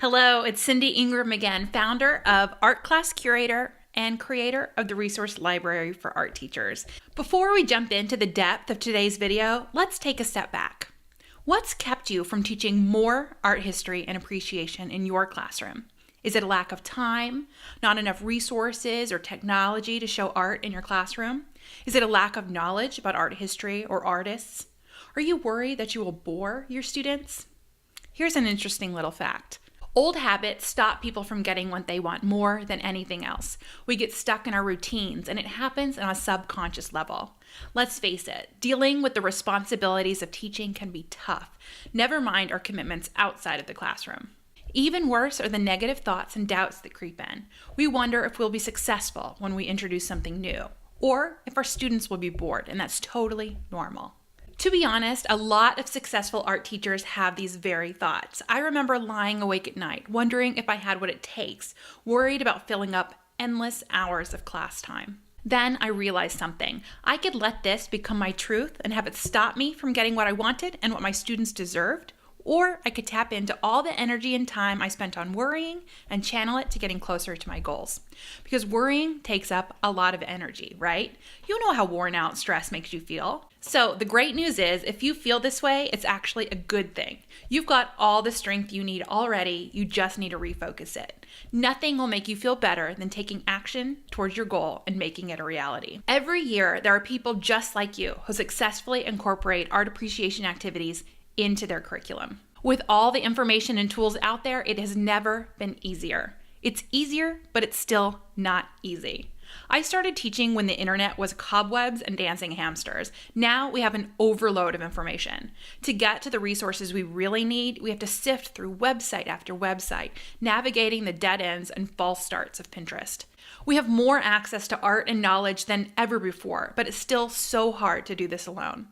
Hello, it's Cindy Ingram again, founder of Art Class Curator and creator of the Resource Library for Art Teachers. Before we jump into the depth of today's video, let's take a step back. What's kept you from teaching more art history and appreciation in your classroom? Is it a lack of time, not enough resources or technology to show art in your classroom? Is it a lack of knowledge about art history or artists? Are you worried that you will bore your students? Here's an interesting little fact. Old habits stop people from getting what they want more than anything else. We get stuck in our routines, and it happens on a subconscious level. Let's face it, dealing with the responsibilities of teaching can be tough, never mind our commitments outside of the classroom. Even worse are the negative thoughts and doubts that creep in. We wonder if we'll be successful when we introduce something new, or if our students will be bored, and that's totally normal. To be honest, a lot of successful art teachers have these very thoughts. I remember lying awake at night, wondering if I had what it takes, worried about filling up endless hours of class time. Then I realized something. I could let this become my truth and have it stop me from getting what I wanted and what my students deserved, or I could tap into all the energy and time I spent on worrying and channel it to getting closer to my goals. Because worrying takes up a lot of energy, right? You know how worn out stress makes you feel. So the great news is, if you feel this way, it's actually a good thing. You've got all the strength you need already, you just need to refocus it. Nothing will make you feel better than taking action towards your goal and making it a reality. Every year, there are people just like you who successfully incorporate art appreciation activities into their curriculum. With all the information and tools out there, it has never been easier. It's easier, but it's still not easy. I started teaching when the internet was cobwebs and dancing hamsters. Now we have an overload of information. To get to the resources we really need, we have to sift through website after website, navigating the dead ends and false starts of Pinterest. We have more access to art and knowledge than ever before, but it's still so hard to do this alone.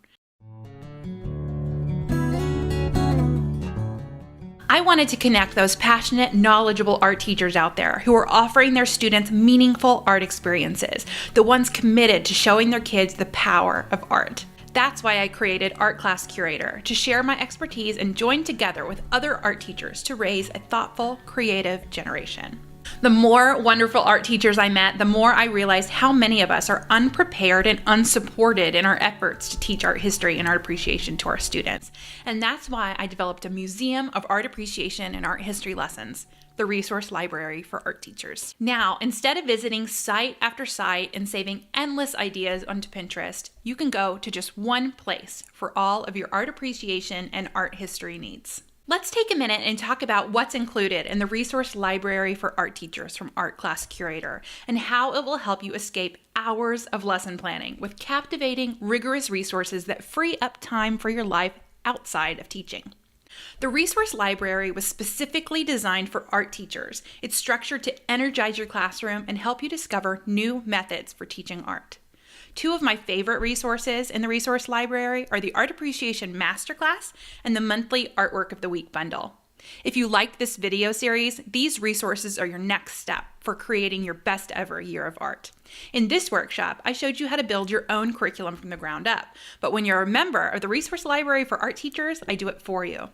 I wanted to connect those passionate, knowledgeable art teachers out there who are offering their students meaningful art experiences, the ones committed to showing their kids the power of art. That's why I created Art Class Curator, to share my expertise and join together with other art teachers to raise a thoughtful, creative generation. The more wonderful art teachers I met, the more I realized how many of us are unprepared and unsupported in our efforts to teach art history and art appreciation to our students. And that's why I developed a museum of art appreciation and art history lessons, the Resource Library for Art Teachers. Now, instead of visiting site after site and saving endless ideas onto Pinterest, you can go to just one place for all of your art appreciation and art history needs. Let's take a minute and talk about what's included in the Resource Library for Art Teachers from Art Class Curator and how it will help you escape hours of lesson planning with captivating, rigorous resources that free up time for your life outside of teaching. The Resource Library was specifically designed for art teachers. It's structured to energize your classroom and help you discover new methods for teaching art. Two of my favorite resources in the Resource Library are the Art Appreciation Masterclass and the monthly Artwork of the Week bundle. If you liked this video series, these resources are your next step for creating your best ever year of art. In this workshop, I showed you how to build your own curriculum from the ground up, but when you're a member of the Resource Library for Art Teachers, I do it for you.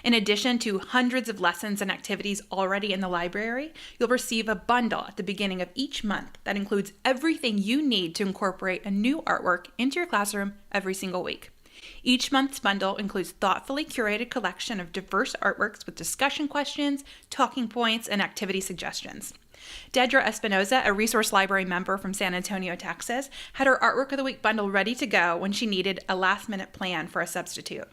In addition to hundreds of lessons and activities already in the library, you'll receive a bundle at the beginning of each month that includes everything you need to incorporate a new artwork into your classroom every single week. Each month's bundle includes thoughtfully curated collection of diverse artworks with discussion questions, talking points, and activity suggestions. Dedra Espinoza, a Resource Library member from San Antonio, Texas, had her Artwork of the Week bundle ready to go when she needed a last-minute plan for a substitute.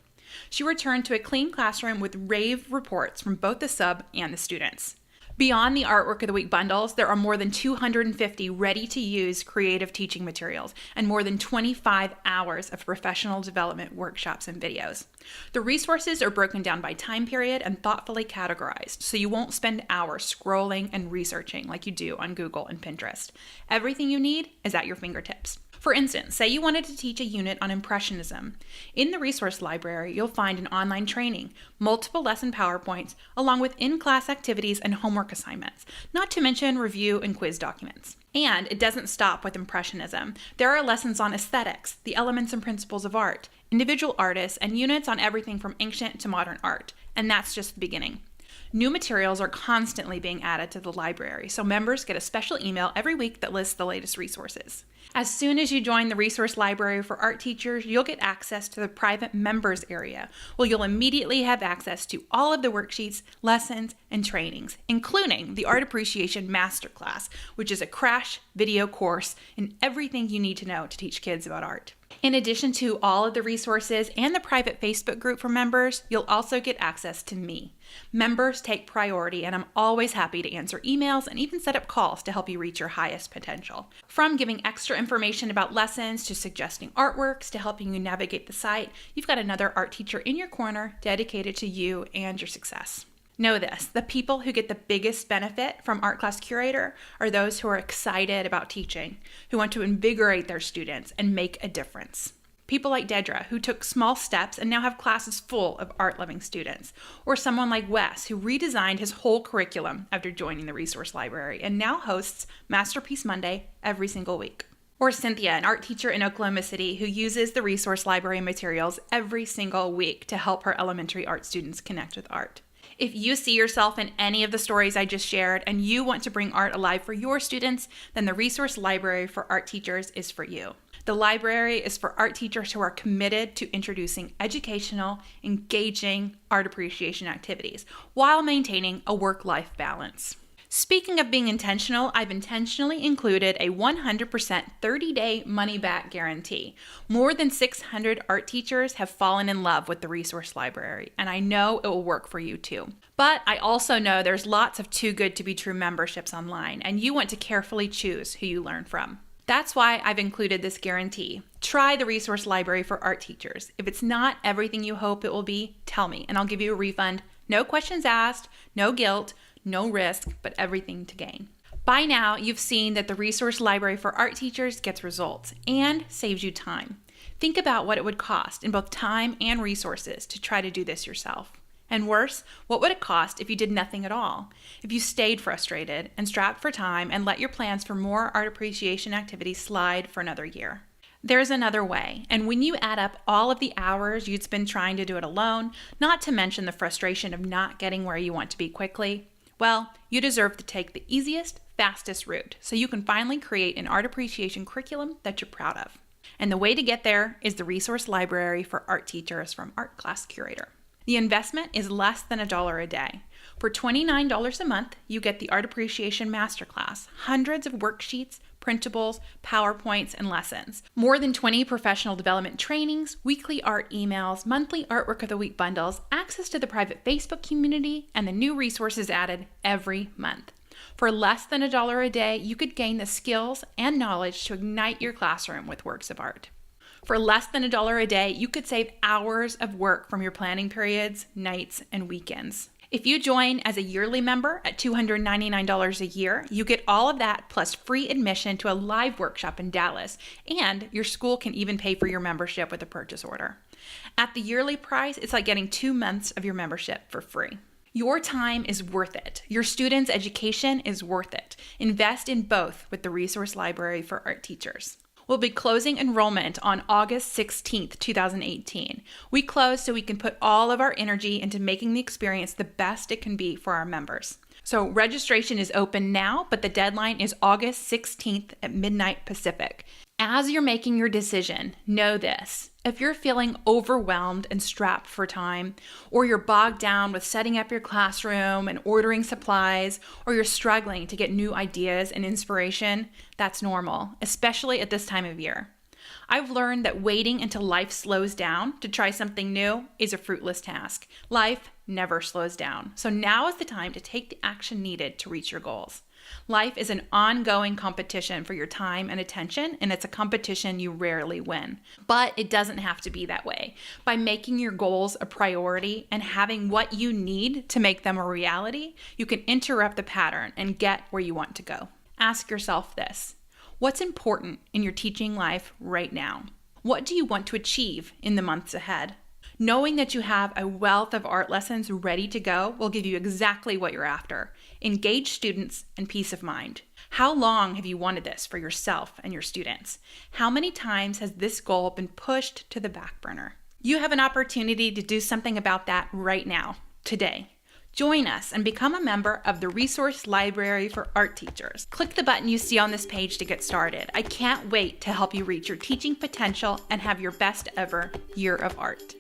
She returned to a clean classroom with rave reports from both the sub and the students. Beyond the Artwork of the Week bundles, there are more than 250 ready-to-use creative teaching materials and more than 25 hours of professional development workshops and videos. The resources are broken down by time period and thoughtfully categorized, so you won't spend hours scrolling and researching like you do on Google and Pinterest. Everything you need is at your fingertips. For instance, say you wanted to teach a unit on Impressionism. In the Resource Library, you'll find an online training, multiple lesson PowerPoints, along with in-class activities and homework assignments, not to mention review and quiz documents. And it doesn't stop with Impressionism. There are lessons on aesthetics, the elements and principles of art, individual artists, and units on everything from ancient to modern art. And that's just the beginning. New materials are constantly being added to the library, so members get a special email every week that lists the latest resources. As soon as you join the Resource Library for Art Teachers, you'll get access to the private members area, where you'll immediately have access to all of the worksheets, lessons, and trainings, including the Art Appreciation Masterclass, which is a crash video course in everything you need to know to teach kids about art. In addition to all of the resources and the private Facebook group for members, you'll also get access to me. Members take priority, and I'm always happy to answer emails and even set up calls to help you reach your highest potential. From giving extra information about lessons to suggesting artworks to helping you navigate the site, you've got another art teacher in your corner dedicated to you and your success. Know this, the people who get the biggest benefit from Art Class Curator are those who are excited about teaching, who want to invigorate their students and make a difference. People like Dedra, who took small steps and now have classes full of art-loving students. Or someone like Wes, who redesigned his whole curriculum after joining the Resource Library and now hosts Masterpiece Monday every single week. Or Cynthia, an art teacher in Oklahoma City who uses the Resource Library materials every single week to help her elementary art students connect with art. If you see yourself in any of the stories I just shared and you want to bring art alive for your students, then the Resource Library for Art Teachers is for you. The library is for art teachers who are committed to introducing educational, engaging art appreciation activities while maintaining a work-life balance. Speaking of being intentional, I've intentionally included a 100% 30-day money-back guarantee. More than 600 art teachers have fallen in love with the Resource Library, and I know it will work for you too. But I also know there's lots of too good to be true memberships online, and you want to carefully choose who you learn from. That's why I've included this guarantee. Try the Resource Library for Art Teachers. If it's not everything you hope it will be, tell me, and I'll give you a refund. No questions asked, no guilt, no risk, but everything to gain. By now, you've seen that the Resource Library for Art Teachers gets results and saves you time. Think about what it would cost in both time and resources to try to do this yourself. And worse, what would it cost if you did nothing at all? If you stayed frustrated and strapped for time and let your plans for more art appreciation activities slide for another year? There's another way, and when you add up all of the hours you'd spend trying to do it alone, not to mention the frustration of not getting where you want to be quickly, well, you deserve to take the easiest, fastest route so you can finally create an art appreciation curriculum that you're proud of. And the way to get there is the Resource Library for Art Teachers from Art Class Curator. The investment is less than $1 a day. For $29 a month, you get the Art Appreciation Masterclass, hundreds of worksheets, printables, PowerPoints, and lessons, more than 20 professional development trainings, weekly art emails, monthly Artwork of the Week bundles, access to the private Facebook community, and the new resources added every month. For less than $1 a day, you could gain the skills and knowledge to ignite your classroom with works of art. For less than $1 a day, you could save hours of work from your planning periods, nights, and weekends. If you join as a yearly member at $299 a year, you get all of that plus free admission to a live workshop in Dallas, and your school can even pay for your membership with a purchase order. At the yearly price, it's like getting 2 months of your membership for free. Your time is worth it. Your students' education is worth it. Invest in both with the Resource Library for Art Teachers. We'll be closing enrollment on August 16th, 2018. We close so we can put all of our energy into making the experience the best it can be for our members. So registration is open now, but the deadline is August 16th at midnight Pacific. As you're making your decision, know this. If you're feeling overwhelmed and strapped for time, or you're bogged down with setting up your classroom and ordering supplies, or you're struggling to get new ideas and inspiration, that's normal, especially at this time of year. I've learned that waiting until life slows down to try something new is a fruitless task. Life never slows down. So now is the time to take the action needed to reach your goals. Life is an ongoing competition for your time and attention, and it's a competition you rarely win. But it doesn't have to be that way. By making your goals a priority and having what you need to make them a reality, you can interrupt the pattern and get where you want to go. Ask yourself this. What's important in your teaching life right now? What do you want to achieve in the months ahead? Knowing that you have a wealth of art lessons ready to go will give you exactly what you're after: engaged students and peace of mind. How long have you wanted this for yourself and your students? How many times has this goal been pushed to the back burner? You have an opportunity to do something about that right now, today. Join us and become a member of the Resource Library for Art Teachers. Click the button you see on this page to get started. I can't wait to help you reach your teaching potential and have your best ever year of art.